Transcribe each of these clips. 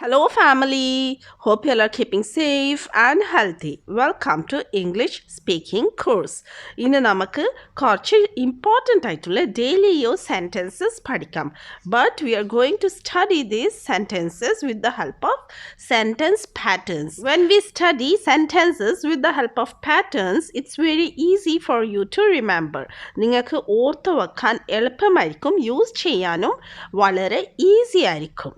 Hello family, hope you all are keeping safe and healthy. Welcome to English speaking course. ഇന്ന് നമുക്ക് കുറച്ച് important ആയിട്ടുള്ള daily use sentences പഠിക്കാം. But we are going to study these sentences with the help of sentence patterns. When we study sentences with the help of patterns, it's very easy for you to remember. നിങ്ങൾക്ക് ഓർത്തു വെക്കാൻ എളുപ്പമായിരിക്കും, use ചെയ്യാനും വളരെ easy ആയിരിക്കും.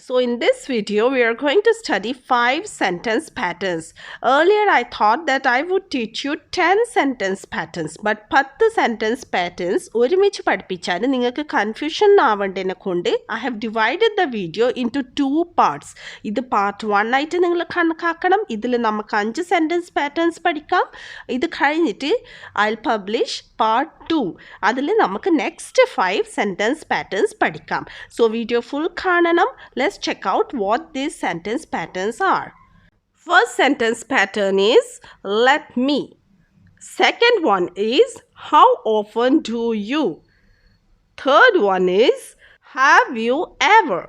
So in this video, we are going to study 5 sentence patterns. Earlier, I thought that I would teach you 10 sentence patterns. But 10 sentence patterns, ഒരുമിച്ച് പഠിപ്പിച്ചാൽ നിങ്ങൾക്ക് confusion ആവേണ്ടതിനെ കൊണ്ട് I have divided the video into 2 parts. ഇത് part 1 ആയിട്ട് നിങ്ങൾ കണക്കാക്കണം. ഇതിൽ നമുക്ക് 5 sentence patterns പഠിക്കാം. ഇത് കഴിഞ്ഞിട്ട് I'll publish part 2. അതിൽ നമുക്ക് next 5 sentence patterns പഠിക്കാം. So video full കാണണം. Let's check out what these sentence patterns are. First sentence pattern is let me. Second one is how often do you. Third one is have you ever.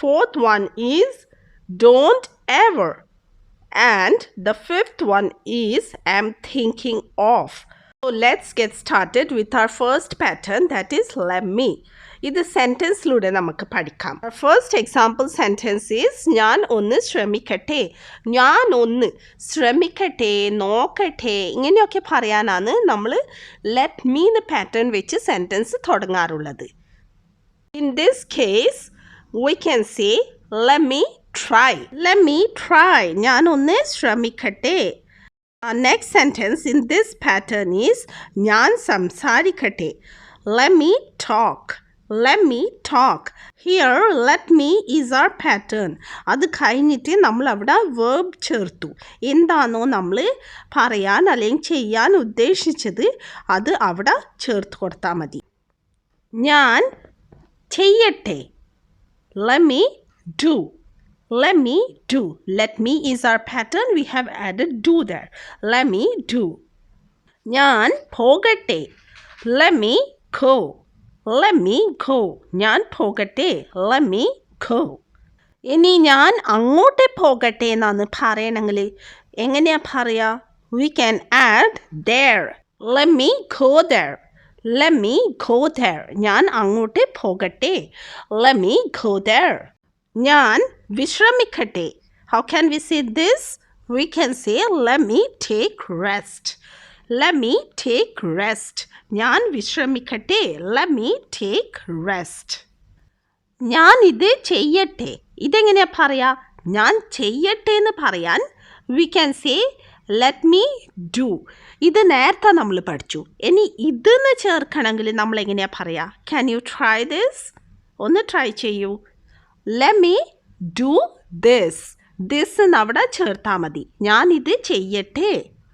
Fourth one is don't ever. And the fifth one is am thinking of. So let's get started with our first pattern, that is let me. ഇത് സെൻറ്റൻസിലൂടെ നമുക്ക് പഠിക്കാം. First example sentence is ഞാൻ ഒന്ന് ശ്രമിക്കട്ടെ. ഞാൻ ഒന്ന് ശ്രമിക്കട്ടെ, നോക്കട്ടെ, ഇങ്ങനെയൊക്കെ പറയാനാണ് നമ്മൾ ലെറ്റ് മീ എന്ന പാറ്റേൺ വെച്ച് സെൻറ്റൻസ് തുടങ്ങാറുള്ളത്. In this case we can say let me try. Let me try, ഞാൻ ഒന്ന് ശ്രമിക്കട്ടെ. Next sentence in this pattern is ഞാൻ സംസാരിക്കട്ടെ. Let me talk. Let me talk. Here let me is our pattern. അത് കഴിഞ്ഞിട്ട് നമ്മൾ അവിടെ verb ചേർത്തു. എന്താണോ നമ്മൾ പറയാൻ അല്ലെങ്കിൽ ചെയ്യാൻ ഉദ്ദേശിച്ചത് അത് അവിടെ ചേർത്ത് കൊടുത്താൽ മതി. ഞാൻ ചെയ്യട്ടെ. Let me do. Let me do. Let me is our pattern. We have added do there. Let me do. ഞാൻ പോകട്ടെ. Let me go. Let me go. ഞാൻ പോകട്ടെ. Let me go. ഇനി ഞാൻ അങ്ങോട്ട് പോകട്ടെ എന്നാണ് പറയണമെങ്കിൽ എങ്ങനെയാ പറയാ? We can add there. Let me go there. Let me go there. ഞാൻ അങ്ങോട്ട് പോകട്ടെ. Let me go there. ഞാൻ വിശ്രമിക്കട്ടെ. How can we say this? We can say let me take rest. Let me take rest. ഞാൻ വിശ്രമിക്കട്ടെ. Let me take rest. ഞാൻ ഇത് ചെയ്യട്ടെ. ഇതെങ്ങനെയാ പറയാ? ഞാൻ ചെയ്യട്ടെ എന്ന് പറയാൻ we can say let me do. ഇത് നേരത്തെ നമ്മൾ പഠിച്ചു. ഇനി ഇതെന്ന് ചേർക്കണമെങ്കിൽ നമ്മൾ എങ്ങനെയാ പറയാ? Can you try this? ഒന്ന് ട്രൈ ചെയ്യൂ. Let me do this. This അവിടെ ചേർത്താൽ മതി. ഞാൻ ഇത് ചെയ്യട്ടെ.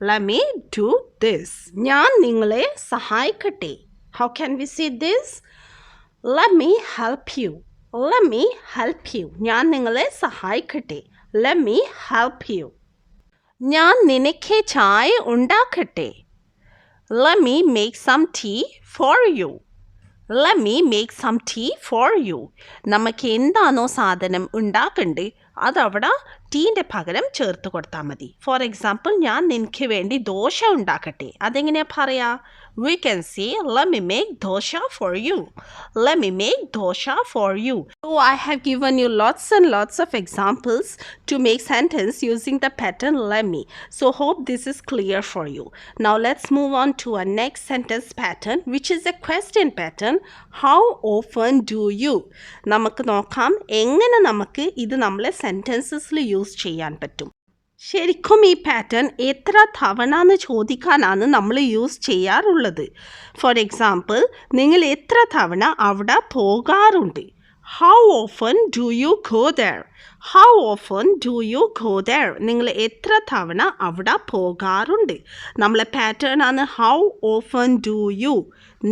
Let me do this. ഞാൻ നിങ്ങളെ സഹായിക്കട്ടെ. How can we say this? Let me help you. Let me help you. ഞാൻ നിങ്ങളെ സഹായിക്കട്ടെ. Let me help you. ഞാൻ നിനക്ക് ചായ ഉണ്ടാക്കട്ടെ. Let me make some tea for you. Let me make some tea for you. നമുക്ക് എന്താണോ സാധനം ഉണ്ടാക്കണ്ടേ അതവിടെ ടീൻ്റെ പകരം ചേർത്ത് കൊടുത്താൽ മതി. ഫോർ എക്സാമ്പിൾ ഞാൻ നിനക്ക് വേണ്ടി ദോശ ഉണ്ടാക്കട്ടെ. അതെങ്ങനെയാ പറയാ? We can say let me make dosha for you. Let me make dosha for you. So I have given you lots and lots of examples to make sentence using the pattern let me. So hope this is clear for you. Now let's move on to our next sentence pattern, which is a question pattern. How often do you? നമുക്ക് നോക്കാം എങ്ങനെ നമുക്ക് ഇത് നമ്മളെ സെൻറ്റൻസസിൽ use ചെയ്യാൻ പറ്റും. ശരിക്കും ഈ പാറ്റേൺ എത്ര തവണ എന്ന് ചോദിക്കാനാണ് നമ്മൾ യൂസ് ചെയ്യാറുള്ളത്. ഫോർ എക്സാമ്പിൾ നിങ്ങൾ എത്ര തവണ അവിടെ പോകാറുണ്ട്? How often do you go there? How often do you go there? നിങ്ങൾ എത്ര തവണ അവിടെ പോകാറുണ്ട്? നമ്മളെ പാറ്റേൺ ആണ് how often do you.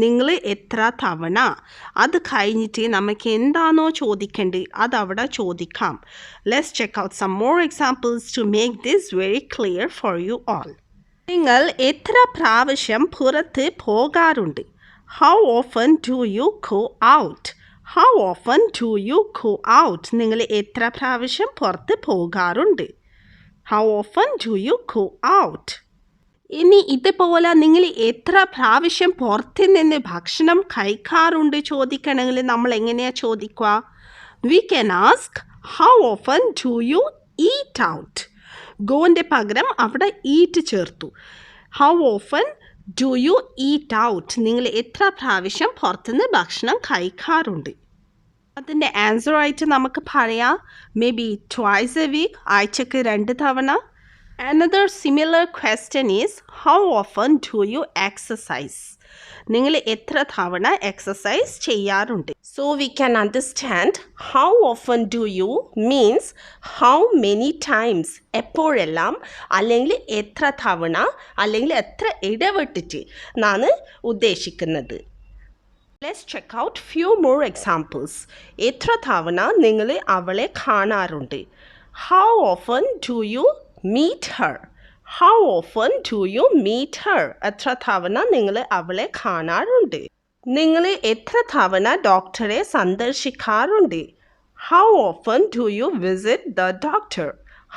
നിങ്ങൾ എത്ര തവണ. അത് കഴിഞ്ഞിട്ട് നമുക്ക് എന്താണോ ചോദിക്കേണ്ടത് അതവിടെ ചോദിക്കാം. Let's check out some more examples to make this very clear for you all. നിങ്ങൾ എത്ര പ്രാവശ്യം പുറത്ത് പോകാറുണ്ട്? How often do you go out? How often do you go out? നിങ്ങൾ എത്ര പ്രാവശ്യം പുറത്ത് പോകാറുണ്ട്? How often do you go out? ഇനി ഇതുപോലെ നിങ്ങൾ എത്ര പ്രാവശ്യം പുറത്തു നിന്ന് ഭക്ഷണം കഴിക്കാറുണ്ട് ചോദിക്കണമെങ്കിൽ നമ്മൾ എങ്ങനെയാണ് ചോദിക്കുക? We can ask, how often do you eat out? ഗോൻ്റെ പകരം അവിടെ ഈറ്റ് ചേർത്തു. How often do you eat out? നിങ്ങൾ എത്ര പ്രാവശ്യം പുറത്തുനിന്ന് ഭക്ഷണം കഴിക്കാറുണ്ട്? അതിൻ്റെ ആൻസർ ആയിട്ട് നമുക്ക് പറയാം maybe twice a week, ആഴ്ചക്ക് 2 തവണ. Another similar question is, how often do you exercise? നിങ്ങൾ എത്ര തവണ എക്സസൈസ് ചെയ്യാറുണ്ട്? So we can understand how often do you means how many times, എപ്പോഴെല്ലാം, അല്ലെങ്കിൽ എത്ര തവണ, അല്ലെങ്കിൽ എത്ര ഇടവിട്ടിട്ട് എന്നാണ് ഉദ്ദേശിക്കുന്നത്. Let's check out few more examples. എത്ര തവണ നിങ്ങൾ അവളെ കാണാറുണ്ട്? How often do you meet her? How often do you meet her? എത്ര തവണ നിങ്ങൾ അവളെ കാണാറുണ്ട്? നിങ്ങൾ എത്ര തവണ ഡോക്ടറെ സന്ദർശിക്കാറുണ്ട്? How often do you visit the doctor?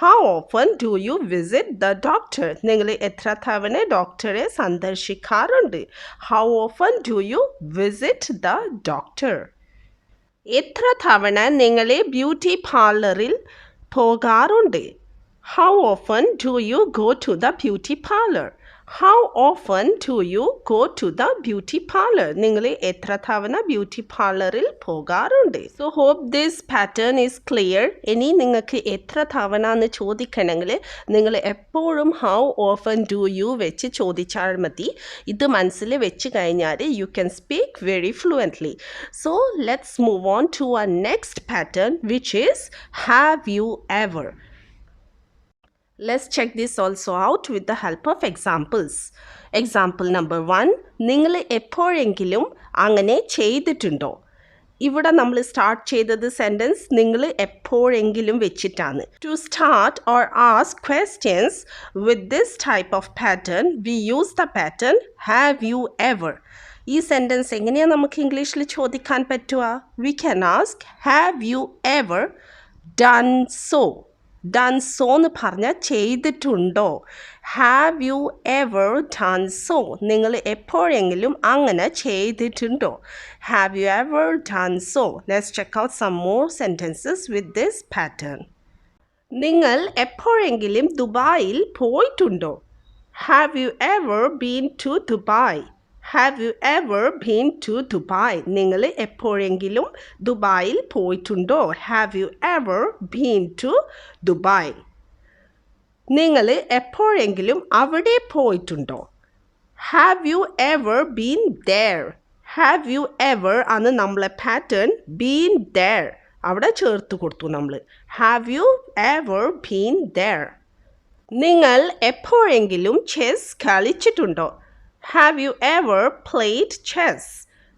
How often do you visit the doctor? നിങ്ങൾ എത്ര തവണ ഡോക്ടറെ സന്ദർശിക്കാറുണ്ട്? How often do you visit the doctor? എത്ര തവണ നിങ്ങൾ ബ്യൂട്ടി പാർലറിൽ പോകാറുണ്ട്? How often do you go to the beauty parlor? How often do you go to the beauty parlor? നിങ്ങൾ എത്ര തവണ ബ്യൂട്ടി പാർലറിൽ പോകാറുണ്ട്? So hope this pattern is clear. ഇനി നിങ്ങൾക്ക് എത്ര തവണ എന്ന് ചോദിക്കണമെങ്കിൽ നിങ്ങൾ എപ്പോഴും how often do you വെച്ച് ചോദിച്ചാൽ മതി. ഇത് മനസ്സിൽ വെച്ച് കഴിഞ്ഞാൽ you can speak very fluently. So let's move on to our next pattern, which is have you ever. Let's check this also out with the help of examples. Example number 1. നിങ്ങൾ എപ്പോഴെങ്കിലും അങ്ങനെ ചെയ്തിട്ടുണ്ടോ? ഇവിടെ നമ്മൾ സ്റ്റാർട്ട് ചെയ്തത് sentence നിങ്ങൾ എപ്പോഴെങ്കിലും വെച്ചിട്ടാണ്. To start or ask questions with this type of pattern, we use the pattern have you ever. ഈ സെൻറ്റൻസ് എങ്ങനെയാണ് നമുക്ക് ഇംഗ്ലീഷിൽ ചോദിക്കാൻ പറ്റുക? We can ask, have you ever done so? Done so എന്ന് പറഞ്ഞാൽ ചെയ്തിട്ടുണ്ടോ? Have you ever done so? നിങ്ങൾ എപ്പോഴെങ്കിലും അങ്ങനെ ചെയ്തിട്ടുണ്ടോ? Have you ever done so? Let's check out some more sentences with this pattern. നിങ്ങൾ എപ്പോഴെങ്കിലും ദുബായിൽ പോയിട്ടുണ്ടോ? Have you ever been to Dubai? Have you ever been to Dubai? നിങ്ങൾ എപ്പോഴെങ്കിലും ദുബായിൽ പോയിട്ടുണ്ടോ? Have you ever been to Dubai? നിങ്ങൾ എപ്പോഴെങ്കിലും അവിടെ പോയിട്ടുണ്ടോ? Have you ever been there? Have you ever ആണ് നമ്മളെ പാറ്റേൺ. been there അവിടെ ചേർത്ത് കൊടുത്തു നമ്മൾ. Have you ever been there? നിങ്ങൾ എപ്പോഴെങ്കിലും chess കളിച്ചിട്ടുണ്ടോ? Have you ever played chess?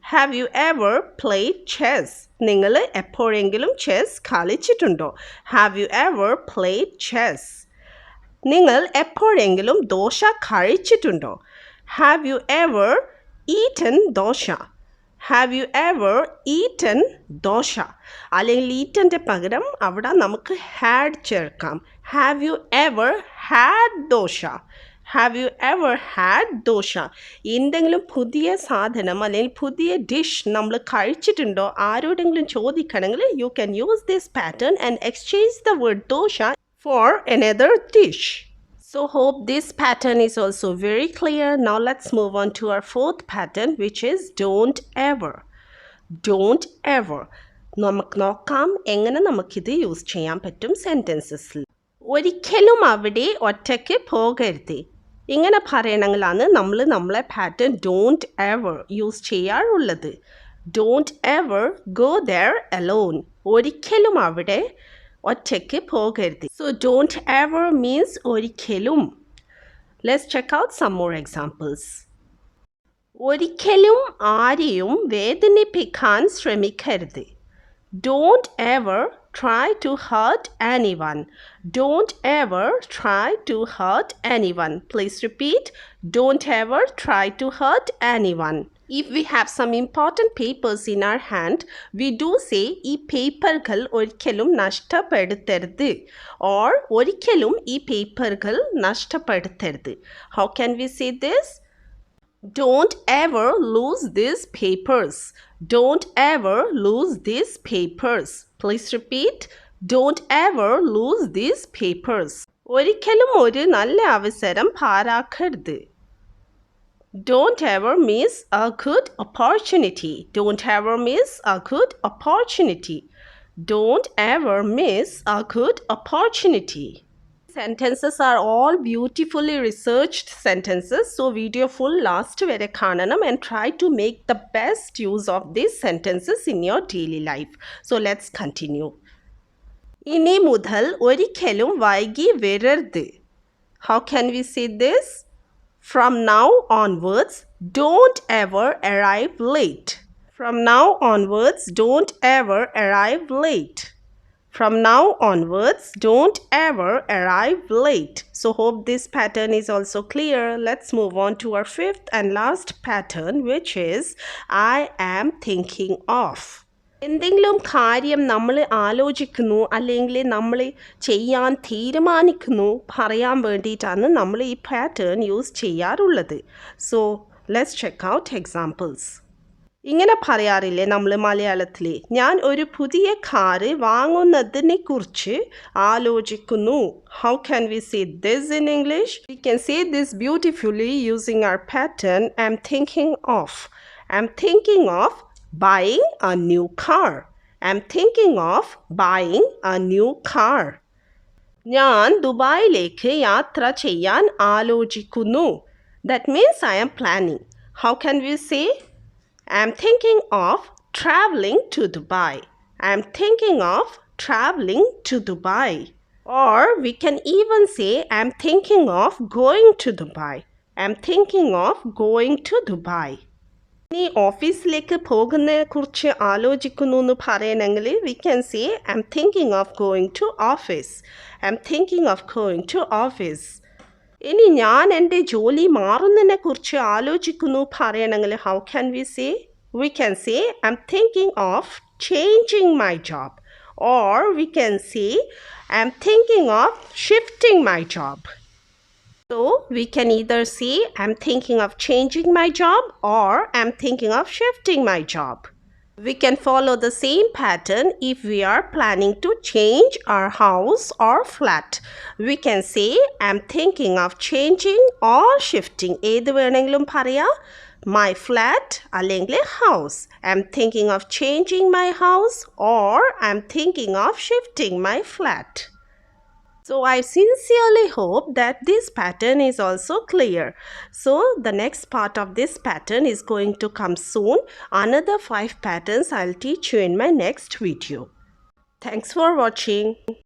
Have you ever played chess? നിങ്ങൾ എപ്പോഴെങ്കിലും chess കളിച്ചിട്ടുണ്ടോ? Have you ever played chess? നിങ്ങൾ എപ്പോഴെങ്കിലും ദോശ കഴിച്ചിട്ടുണ്ടോ? Have you ever eaten dosa? Have you ever eaten dosa? അല്ലെങ്കിൽ ഈറ്റൻ്റെ പകരം അവിടെ നമുക്ക് had ചേർക്കാം. Have you ever had dosa? Have you ever had dosa? എന്തെങ്കിലും പുതിയ സാധനം അല്ലെങ്കിൽ പുതിയ ഡിഷ് നമ്മൾ കഴിച്ചിട്ടുണ്ടോ ആരോടെങ്കിലും ചോദിക്കണമെങ്കിൽ you can use this pattern and exchange the word dosa for another dish. So hope this pattern is also very clear. Now let's move on to our fourth pattern, which is don't ever. Don't ever. നമുക്ക് നോക്കാം എങ്ങനെ നമുക്കിത് use ചെയ്യാൻ പറ്റും സെൻറ്റൻസസിൽ. ഒരിക്കലും അവിടെ ഒറ്റയ്ക്ക് പോകരുത്. ഇങ്ങനെ പറയണമെങ്കിലാണ് നമ്മൾ നമ്മളെ പാറ്റേൺ ഡോണ്ട് എവർ യൂസ് ചെയ്യാറുള്ളത്. Don't ever go there alone. ഒരിക്കലും അവിടെ ഒറ്റയ്ക്ക് പോകരുത്. സോ ഡോണ്ട് എവർ മീൻസ് ഒരിക്കലും. Let's check out some more examples. ഒരിക്കലും ആരെയും വേദനിപ്പിക്കാൻ ശ്രമിക്കരുത്. Don't ever try to hurt anyone. Don't ever try to hurt anyone. Please repeat. Don't ever try to hurt anyone. If we have some important papers in our hand, we do say ഈ പേപ്പറുകൾ ഒരിക്കലും നഷ്ടപ്പെടുത്തരുത് or ഒരിക്കലും ഈ പേപ്പറുകൾ നഷ്ടപ്പെടുത്തരുത്. How can we say this? Don't ever lose these papers. Don't ever lose these papers. Please repeat. Don't ever lose these papers. ഒരിക്കലും ഒരു നല്ല അവസരം പാഴാക്കരുത്. Don't ever miss a good opportunity. Don't ever miss a good opportunity. Don't ever miss a good opportunity. Sentences are all beautifully researched sentences. So video full last vare കാണണം and try to make the best use of these sentences in your daily life. So let's continue. ഇനി മുതൽ ഒരിക്കലും വൈകി വരരുത്. How can we say this? From now onwards, don't ever arrive late. From now onwards, don't ever arrive late. From now onwards, don't ever arrive late. So hope this pattern is also clear. Let's move on to our fifth and last pattern, which is I am thinking of. എന്തെങ്കിലും കാര്യം നമ്മൾ ആലോചിക്കുന്നു അല്ലെങ്കിൽ നമ്മൾ ചെയ്യാൻ തീരുമാനിക്കുന്നു പറയാൻ വേണ്ടിയിട്ടാണ് നമ്മൾ ഈ പാറ്റേൺ യൂസ് ചെയ്യാറുള്ളത്. So let's check out examples. ഇങ്ങനെ പറയാറില്ലേ നമ്മൾ മലയാളത്തിൽ, ഞാൻ ഒരു പുതിയ കാറ് വാങ്ങുന്നതിനെ കുറിച്ച് ആലോചിക്കുന്നു. How can we say this in English? We can say this beautifully using our pattern I'm thinking of. I'm thinking of buying a new car. I'm thinking of buying a new car. ഞാൻ ദുബായിലേക്ക് യാത്ര ചെയ്യാൻ ആലോചിക്കുന്നു. That means I am planning. How can we say? I'm thinking of traveling to Dubai. I'm thinking of traveling to Dubai. Or we can even say I'm thinking of going to Dubai. I'm thinking of going to Dubai. ഇനി ഓഫീസിലേക്ക് പോകുന്നതിനെ കുറിച്ച് ആലോചിക്കുന്നു എന്ന് പറയണമെങ്കിൽ we can say I'm thinking of going to office. I'm thinking of going to office. ഇനി ഞാൻ എൻ്റെ ജോലി മാറുന്നതിനെ കുറിച്ച് ആലോചിക്കുന്നു പറയണമെങ്കിൽ how can we say? We can say I'm thinking of changing my job. Or we can say I'm thinking of shifting my job. So we can either say I'm thinking of changing my job or I'm thinking of shifting my job. We can follow the same pattern if we are planning to change our house or flat. We can say I'm thinking of changing or shifting. ഏത് വേണമെങ്കിലും പറയാം. My flat അല്ലെങ്കിൽ house. I'm thinking of changing my house or I'm thinking of shifting my flat. So I sincerely hope that this pattern is also clear. So the next part of this pattern is going to come soon. Another 5 patterns I'll teach you in my next video. Thanks for watching.